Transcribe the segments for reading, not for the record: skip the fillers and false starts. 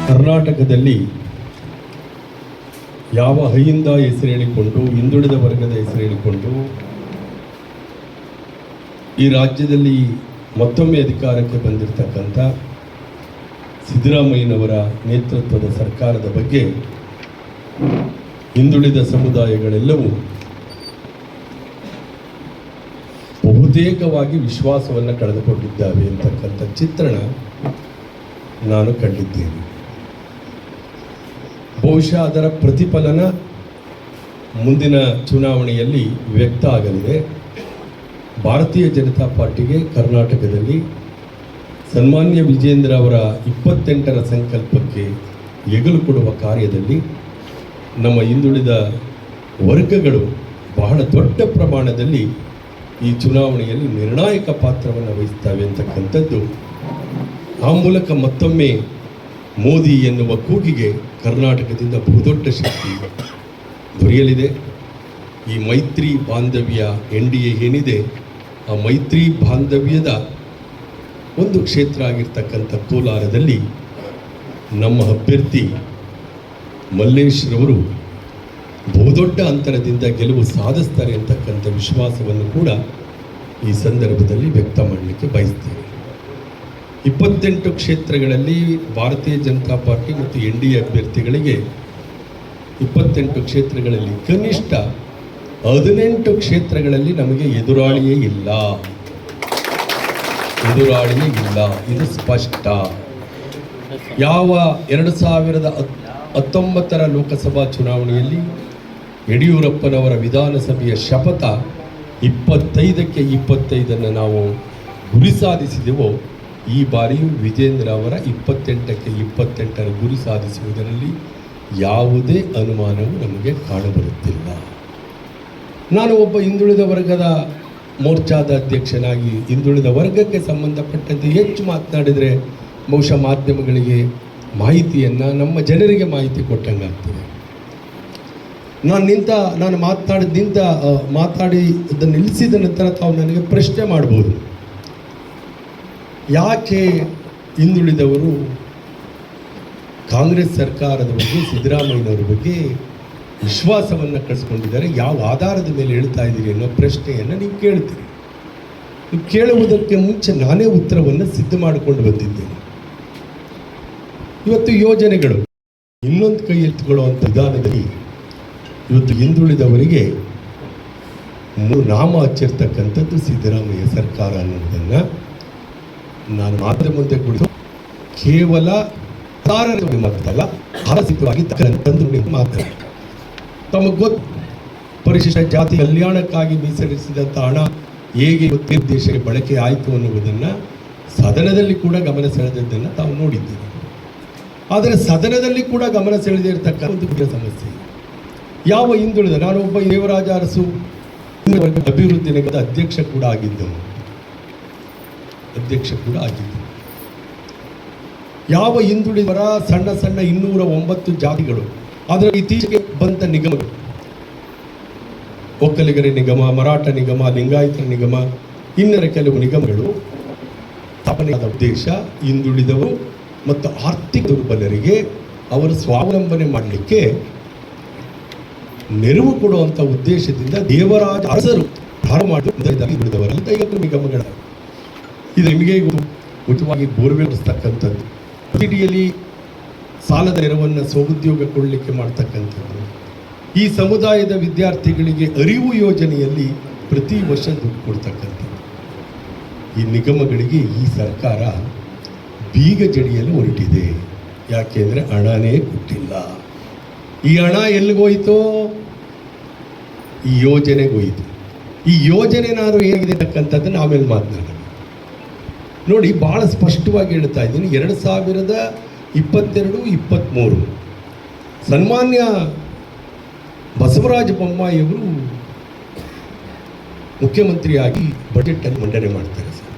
ಕರ್ನಾಟಕದಲ್ಲಿ ಯಾವ ಹೈಯಿಂದ ಹೆಸರು ಹೇಳಿಕೊಂಡು ಹಿಂದುಳಿದ ವರ್ಗದ ಹೆಸರು ಹೇಳಿಕೊಂಡು ಈ ರಾಜ್ಯದಲ್ಲಿ ಮತ್ತೊಮ್ಮೆ ಅಧಿಕಾರಕ್ಕೆ ಬಂದಿರತಕ್ಕಂಥ ಸಿದ್ದರಾಮಯ್ಯನವರ ನೇತೃತ್ವದ ಸರ್ಕಾರದ ಬಗ್ಗೆ ಹಿಂದುಳಿದ ಸಮುದಾಯಗಳೆಲ್ಲವೂ ಬಹುತೇಕವಾಗಿ ವಿಶ್ವಾಸವನ್ನು ಕಳೆದುಕೊಂಡಿದ್ದಾವೆ ಅಂತಕ್ಕಂಥ ಚಿತ್ರಣ ನಾನು ಕಂಡಿದ್ದೇನೆ. ಬಹುಶಃ ಅದರ ಪ್ರತಿಫಲನ ಮುಂದಿನ ಚುನಾವಣೆಯಲ್ಲಿ ವ್ಯಕ್ತ ಆಗಲಿದೆ. ಭಾರತೀಯ ಜನತಾ ಪಾರ್ಟಿಗೆ ಕರ್ನಾಟಕದಲ್ಲಿ ಸನ್ಮಾನ್ಯ ವಿಜೇಂದ್ರ ಅವರ 28ರ ಸಂಕಲ್ಪಕ್ಕೆ ಹೆಗಲು ಕೊಡುವ ಕಾರ್ಯದಲ್ಲಿ ನಮ್ಮ ಹಿಂದುಳಿದ ವರ್ಗಗಳು ಬಹಳ ದೊಡ್ಡ ಪ್ರಮಾಣದಲ್ಲಿ ಈ ಚುನಾವಣೆಯಲ್ಲಿ ನಿರ್ಣಾಯಕ ಪಾತ್ರವನ್ನು ವಹಿಸ್ತವೆ ಅಂತಕ್ಕಂಥದ್ದು. ಆ ಮೂಲಕ ಮತ್ತೊಮ್ಮೆ ಮೋದಿ ಎನ್ನುವ ಕೂಗಿಗೆ ಕರ್ನಾಟಕದಿಂದ ಬಹುದೊಡ್ಡ ಶಕ್ತಿ ದೊರೆಯಲಿದೆ. ಈ ಮೈತ್ರಿ ಬಾಂಧವ್ಯ NDA ಏನಿದೆ, ಆ ಮೈತ್ರಿ ಬಾಂಧವ್ಯದ ಒಂದು ಕ್ಷೇತ್ರ ಆಗಿರ್ತಕ್ಕಂಥ ಕೋಲಾರದಲ್ಲಿ ನಮ್ಮ ಅಭ್ಯರ್ಥಿ ಮಲ್ಲೇಶ್ರವರು ಬಹುದೊಡ್ಡ ಅಂತರದಿಂದ ಗೆಲುವು ಸಾಧಿಸ್ತಾರೆ ಅಂತಕ್ಕಂಥ ವಿಶ್ವಾಸವನ್ನು ಕೂಡ ಈ ಸಂದರ್ಭದಲ್ಲಿ ವ್ಯಕ್ತ ಮಾಡಲಿಕ್ಕೆ ಬಯಸ್ತೇನೆ. 28 ಕ್ಷೇತ್ರಗಳಲ್ಲಿ ಭಾರತೀಯ ಜನತಾ ಪಾರ್ಟಿ ಮತ್ತು NDA ಅಭ್ಯರ್ಥಿಗಳಿಗೆ 28 ಕ್ಷೇತ್ರಗಳಲ್ಲಿ ಕನಿಷ್ಠ 18 ಕ್ಷೇತ್ರಗಳಲ್ಲಿ ನಮಗೆ ಎದುರಾಳಿಯೇ ಇಲ್ಲ. ಇದು ಸ್ಪಷ್ಟ. ಯಾವ 2019ರ ಲೋಕಸಭಾ ಚುನಾವಣೆಯಲ್ಲಿ ಯಡಿಯೂರಪ್ಪನವರ ವಿಧಾನಸಭೆಯ ಶಪಥ 25ಕ್ಕೆ 25 ನಾವು ಗುರಿ ಸಾಧಿಸಿದೆವೋ, ಈ ಬಾರಿಯೂ ವಿಜೇಂದ್ರ ಅವರ 28ಕ್ಕೆ 28 ಗುರಿ ಸಾಧಿಸುವುದರಲ್ಲಿ ಯಾವುದೇ ಅನುಮಾನವೂ ನಮಗೆ ಕಾಣಬರುತ್ತಿಲ್ಲ. ನಾನು ಒಬ್ಬ ಹಿಂದುಳಿದ ವರ್ಗದ ಮೋರ್ಚಾದ ಅಧ್ಯಕ್ಷನಾಗಿ ಹಿಂದುಳಿದ ವರ್ಗಕ್ಕೆ ಸಂಬಂಧಪಟ್ಟಂತೆ ಹೆಚ್ಚು ಮಾತನಾಡಿದರೆ ಬಹುಶಃ ಮಾಧ್ಯಮಗಳಿಗೆ ಮಾಹಿತಿಯನ್ನು, ನಮ್ಮ ಜನರಿಗೆ ಮಾಹಿತಿ ಕೊಟ್ಟಂಗಾಗ್ತದೆ. ನಾನು ಮಾತಾಡಿ ಅದನ್ನು ನಿಲ್ಲಿಸಿದ ನಂತರ ತಾವು ನನಗೆ ಪ್ರಶ್ನೆ ಮಾಡ್ಬೋದು, ಯಾಕೆ ಹಿಂದುಳಿದವರು ಕಾಂಗ್ರೆಸ್ ಸರ್ಕಾರದ ಬಗ್ಗೆ, ಸಿದ್ದರಾಮಯ್ಯನವರ ಬಗ್ಗೆ ವಿಶ್ವಾಸವನ್ನು ಕಳಿಸ್ಕೊಂಡಿದ್ದಾರೆ, ಯಾವ ಆಧಾರದ ಮೇಲೆ ಹೇಳ್ತಾ ಇದ್ದೀರಿ ಅನ್ನೋ ಪ್ರಶ್ನೆಯನ್ನು ನೀವು ಕೇಳ್ತೀರಿ. ನೀವು ಕೇಳುವುದಕ್ಕೆ ಮುಂಚೆ ನಾನೇ ಉತ್ತರವನ್ನು ಸಿದ್ಧ ಮಾಡಿಕೊಂಡು ಬಂದಿದ್ದೇನೆ. ಇವತ್ತು ಯೋಜನೆಗಳು ಇನ್ನೊಂದು ಕೈ ಎತ್ತುಕೊಳ್ಳುವಂಥ ವಿಧಾನದಲ್ಲಿ ಇವತ್ತು ಹಿಂದುಳಿದವರಿಗೆ ನಾಮ ಹಚ್ಚಿರ್ತಕ್ಕಂಥದ್ದು ಸಿದ್ದರಾಮಯ್ಯ ಸರ್ಕಾರ ಅನ್ನೋದನ್ನು ನಾನು ಮಾತ್ರ ಮುಂದೆ ಕುಳಿತು ಕೇವಲ ಮಾತಲ್ಲ, ಆರಸಿತವಾಗಿ ಮಾತಾಡ ತಮಗೆ ಗೊತ್ತು. ಪರಿಶಿಷ್ಟ ಜಾತಿ ಕಲ್ಯಾಣಕ್ಕಾಗಿ ಮೀಸಲಿಸಿದಂಥ ಹಣ ಹೇಗೆ ದೇಶಕ್ಕೆ ಬಳಕೆ ಆಯಿತು ಅನ್ನುವುದನ್ನು ಸದನದಲ್ಲಿ ಕೂಡ ಗಮನ ಸೆಳೆದದ್ದನ್ನು ತಾವು ನೋಡಿದ್ದೀರಿ. ಆದರೆ ಸದನದಲ್ಲಿ ಕೂಡ ಗಮನ ಸೆಳೆದೇ ಇರತಕ್ಕ ಒಂದು ಸಮಸ್ಯೆ, ಯಾವ ಹಿಂದುಳಿದ, ನಾನೊಬ್ಬ ದೇವರಾಜ ಅರಸು ಅಭಿವೃದ್ಧಿ ನಿಗಮದ ಅಧ್ಯಕ್ಷ ಕೂಡ ಆಗಿದ್ದವು. ಯಾವ ಹಿಂದುಳಿದವರ ಸಣ್ಣ 209 ಜಾತಿಗಳು, ಅದರ ಇತ್ತೀಚೆಗೆ ಬಂದ ನಿಗಮಗಳು, ಒಕ್ಕಲಿಗರ ನಿಗಮ, ಮರಾಠ ನಿಗಮ, ಲಿಂಗಾಯತರ ನಿಗಮ, ಇನ್ನರ ಕೆಲವು ನಿಗಮಗಳು ಸ್ಥಾಪನೆಯಾದ ಉದ್ದೇಶ ಹಿಂದುಳಿದವರು ಮತ್ತು ಆರ್ಥಿಕ ದುರ್ಬಲರಿಗೆ ಅವರು ಸ್ವಾವಲಂಬನೆ ಮಾಡಲಿಕ್ಕೆ ನೆರವು ಕೊಡುವಂಥ ಉದ್ದೇಶದಿಂದ ದೇವರಾಜ ಅರಸರು ಹಿಂದುಳಿದವರಂತ 5 ನಿಗಮಗಳ. ಇದು ನಿಮಗೆ ಉಚಿತವಾಗಿ ಬೋರ್ವೆಲ್ ಹೊಡಿಸ್ತಕ್ಕಂಥದ್ದು, ಸಬ್ಸಿಡಿಯಲ್ಲಿ ಸಾಲದ ನೆರವನ್ನು ಸ್ವಉದ್ಯೋಗ ಕೊಡಲಿಕ್ಕೆ ಮಾಡ್ತಕ್ಕಂಥದ್ದು, ಈ ಸಮುದಾಯದ ವಿದ್ಯಾರ್ಥಿಗಳಿಗೆ ಅರಿವು ಯೋಜನೆಯಲ್ಲಿ ಪ್ರತಿ ವರ್ಷ ದುಡ್ಡು ಕೊಡ್ತಕ್ಕಂಥದ್ದು. ಈ ನಿಗಮಗಳಿಗೆ ಈ ಸರ್ಕಾರ ಬೀಗ ಜಡಿಯಲು ಹೊರಟಿದೆ. ಯಾಕೆಂದರೆ ಹಣನೇ ಕೊಟ್ಟಿಲ್ಲ. ಈ ಹಣ ಎಲ್ಲಿಗೋಯ್ತೋ? ಈ ಯೋಜನೆಗೋಯ್ತು. ಈ ಯೋಜನೆನಾದ್ರು ಹೇಗಿದೆ ಅಂತಕ್ಕಂಥದ್ದನ್ನು ಆಮೇಲೆ ಮಾತನಾಡೋಣ. ನೋಡಿ, ಭಾಳ ಸ್ಪಷ್ಟವಾಗಿ ಹೇಳ್ತಾ ಇದ್ದೀನಿ. 2022-23 ಸನ್ಮಾನ್ಯ ಬಸವರಾಜ ಬೊಮ್ಮಾಯಿಯವರು ಮುಖ್ಯಮಂತ್ರಿಯಾಗಿ ಬಜೆಟಲ್ಲಿ ಮಂಡನೆ ಮಾಡ್ತಾರೆ ಸರ್.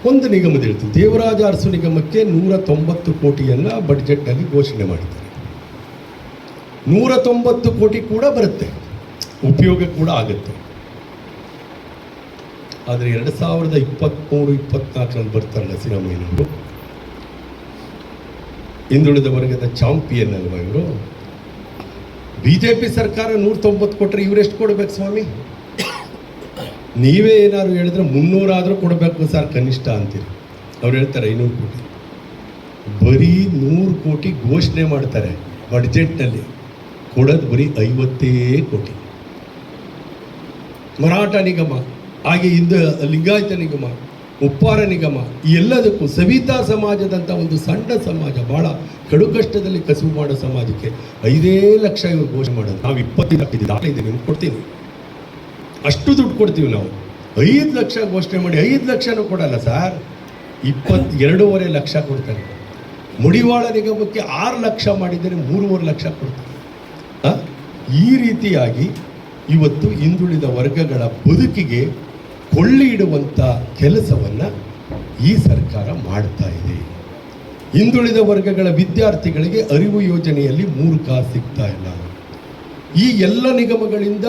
ಒಂದು ನಿಗಮದ ಹೇಳ್ತೀವಿ, ದೇವರಾಜ ಅರಸು ನಿಗಮಕ್ಕೆ 190 ಕೋಟಿಯನ್ನು ಬಡ್ಜೆಟ್ನಲ್ಲಿ ಘೋಷಣೆ ಮಾಡ್ತಾರೆ. 190 ಕೋಟಿ ಕೂಡ ಬರುತ್ತೆ, ಉಪಯೋಗ ಕೂಡ ಆಗುತ್ತೆ. ಆದರೆ 2023-24 ಬರ್ತಾರಲ್ಲ ಸಿದ್ದರಾಮಯ್ಯನವರು, ಹಿಂದುಳಿದ ವರ್ಗದ ಚಾಂಪಿಯನ್ ಅಲ್ವಾ ಇವರು. ಬಿಜೆಪಿ ಸರ್ಕಾರ 190 ಕೊಟ್ಟರೆ ಇವರೆಷ್ಟು ಕೊಡ್ಬೇಕು ಸ್ವಾಮಿ? ನೀವೇ ಏನಾದ್ರು ಹೇಳಿದ್ರೆ 300 ಆದರೂ ಕೊಡಬೇಕು ಸರ್ ಕನಿಷ್ಠ ಅಂತೀರಿ. ಅವ್ರು ಹೇಳ್ತಾರೆ 500 ಕೋಟಿ. ಬರೀ 100 ಕೋಟಿ ಘೋಷಣೆ ಮಾಡ್ತಾರೆ ಬಡ್ಜೆಟ್ನಲ್ಲಿ, ಕೊಡೋದು ಬರೀ 50 ಕೋಟಿ. ಮರಾಠ ನಿಗಮ, ಹಾಗೆ ಲಿಂಗಾಯತ ನಿಗಮ, ಉಪ್ಪಾರ ನಿಗಮ, ಈ ಎಲ್ಲದಕ್ಕೂ ಸವಿತಾ ಸಮಾಜದಂಥ ಒಂದು ಸಣ್ಣ ಸಮಾಜ, ಭಾಳ ಕಡು ಕಷ್ಟದಲ್ಲಿ ಕಸುಬು ಮಾಡೋ ಸಮಾಜಕ್ಕೆ 5 ಲಕ್ಷ ಇವರು ಘೋಷಣೆ ಮಾಡೋದು. ನಾವು 25 ಲಕ್ಷ ದಾಖಲೆ ಇದೆ, ನಿಮ್ಗೆ ಕೊಡ್ತೀನಿ, ಅಷ್ಟು ದುಡ್ಡು ಕೊಡ್ತೀವಿ ನಾವು. 5 ಲಕ್ಷ ಘೋಷಣೆ ಮಾಡಿ 5 ಲಕ್ಷನೂ ಕೊಡಲ್ಲ ಸರ್, 22.5 ಲಕ್ಷ ಕೊಡ್ತಾರೆ. ಮುಡಿವಾಳ ನಿಗಮಕ್ಕೆ 6 ಲಕ್ಷ ಮಾಡಿದರೆ 3.5 ಲಕ್ಷ ಕೊಡ್ತಾರೆ. ಈ ರೀತಿಯಾಗಿ ಇವತ್ತು ಹಿಂದುಳಿದ ವರ್ಗಗಳ ಬದುಕಿಗೆ ಕೊಳ್ಳಿ ಇಡುವಂಥ ಕೆಲಸವನ್ನು ಈ ಸರ್ಕಾರ ಮಾಡ್ತಾ ಇದೆ. ಹಿಂದುಳಿದ ವರ್ಗಗಳ ವಿದ್ಯಾರ್ಥಿಗಳಿಗೆ ಅರಿವು ಯೋಜನೆಯಲ್ಲಿ 3 ಕಾಸು ಸಿಗ್ತಾ ಇಲ್ಲ. ಈ ಎಲ್ಲ ನಿಗಮಗಳಿಂದ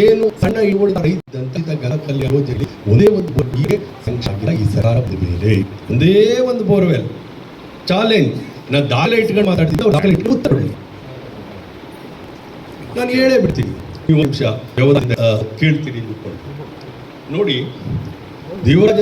ಏನು ಸಣ್ಣ ಹಿಡುವಳಿ ರೈತಂತ ಘನಕಲ್ಯಾಣ ಯೋಜನೆ ಒಂದೇ ಒಂದು ಬೋರ್ಗೆ ಸಂಖ್ಯೆ ಈ ಸರ್ಕಾರದ ಮೇಲೆ ಒಂದೇ ಒಂದು ಬೋರ್ವೆಲ್ ಚಾಲೆಂಜ್. ನಾನು ದಾಖಲೆ ಇಟ್ಕೊಂಡು ಮಾತಾಡ್ತಿದ್ದೆ, ದಾಖಲೆ ಇಟ್ಕೊಂಡು ಉತ್ತರ ನಾನು ಹೇಳೇ ಬಿಡ್ತೀನಿ. ನೀವು ನಿಮಿಷ ವ್ಯವಧಾನ ಕೇಳ್ತೀರಿ ನೋಡಿ. ದೇವರಾಜ